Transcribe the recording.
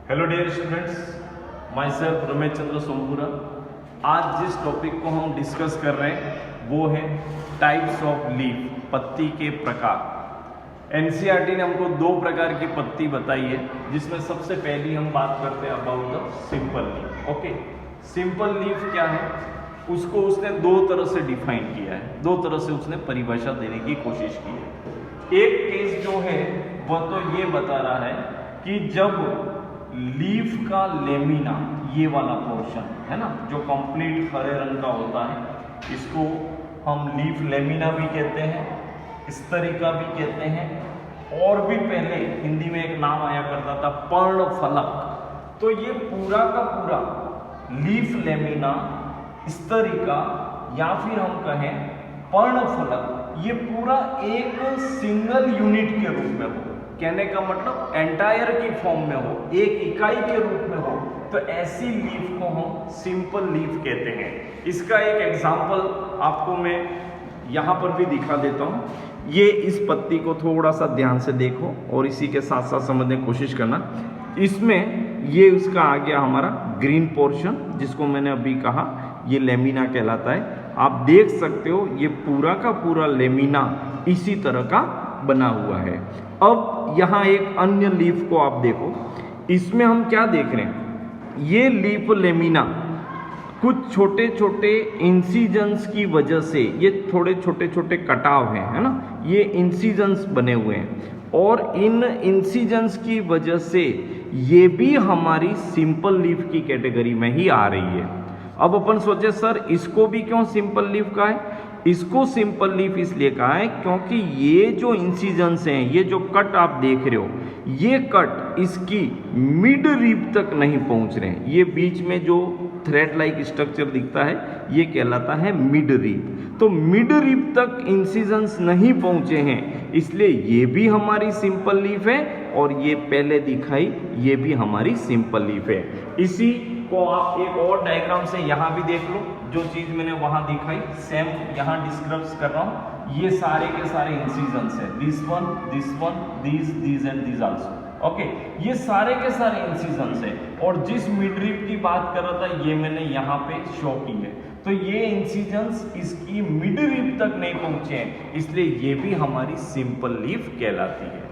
Hello dear students, myself Ramesh Chandra Sompura. आज जिस topic को हम डिस्कस कर रहे हैं वो है टाइप्स ऑफ लीफ, पत्ती के प्रकार। एनसीईआरटी ने हमको दो प्रकार की पत्ती बताई है, जिसमें सबसे पहली हम बात करते हैं about the simple leaf. Okay, simple leaf क्या है, उसको उसने दो तरह से डिफाइन किया है, दो तरह से उसने परिभाषा देने की कोशिश की है। एक केस जो है वह तो ये बता रहा है कि जब लीफ का लेमिना, ये वाला पोर्शन है ना, जो कंप्लीट हरे रंग का होता है, इसको हम लीफ लेमिना भी कहते हैं, स्तरिका भी कहते हैं, और भी पहले हिंदी में एक नाम आया करता था पर्णफलक। तो ये पूरा का पूरा लीफ लेमिना, स्तरिका या फिर हम कहें पर्णफलक, ये पूरा एक सिंगल यूनिट के रूप में हो, कहने का मतलब एंटायर की फॉर्म में हो, एक इकाई के रूप में हो, तो ऐसी लीफ को हम सिंपल लीफ कहते हैं। इसका एक एग्जांपल आपको मैं यहाँ पर भी दिखा देता हूँ। ये इस पत्ती को थोड़ा सा ध्यान से देखो और इसी के साथ साथ समझने की कोशिश करना। इसमें ये उसका आ गया हमारा ग्रीन पोर्शन, जिसको मैंने अभी कहा ये लेमिना कहलाता है। आप देख सकते हो ये पूरा का पूरा लेमिना इसी तरह का बना हुआ है। अब यहाँ एक अन्य लीफ को आप देखो, इसमें हम क्या देख रहे हैं, ये लीफ लेमिना कुछ छोटे छोटे इंसिजन्स की वजह से, ये थोड़े छोटे छोटे कटाव हैं, है ना, ये इंसिजन्स बने हुए हैं, और इन इंसिजन्स की वजह से ये भी हमारी सिंपल लीफ की कैटेगरी में ही आ रही है। अब अपन सोचे सर इसको भी क्यों सिंपल लीफ का है? इसको सिंपल लीफ इसलिए कहा है क्योंकि ये जो इंसिजन्स हैं, ये जो कट आप देख रहे हो, ये कट इसकी मिड रिब तक नहीं पहुंच रहे हैं। ये बीच में जो थ्रेड लाइक स्ट्रक्चर दिखता है ये कहलाता है मिड रिब। तो मिड रिब तक इंसिजन्स नहीं पहुंचे हैं, इसलिए ये भी हमारी सिंपल लीफ है, और ये पहले दिखाई ये भी हमारी सिंपल लीफ है। इसी को आप एक और डायग्राम से यहाँ भी देख लो, जो चीज मैंने वहां दिखाई सेम यहाँ डिस्क्राइब कर रहा हूँ। ये सारे के सारे इंसिजन्स है, this one, this and this also. Okay, ये सारे के सारे इंसिजन्स है, और जिस मिड रिब की बात कर रहा था ये मैंने यहाँ पे शो की है। तो ये इंसिजन्स इसकी मिड रिब तक नहीं पहुंचे हैं, इसलिए ये भी हमारी सिंपल लीफ कहलाती है।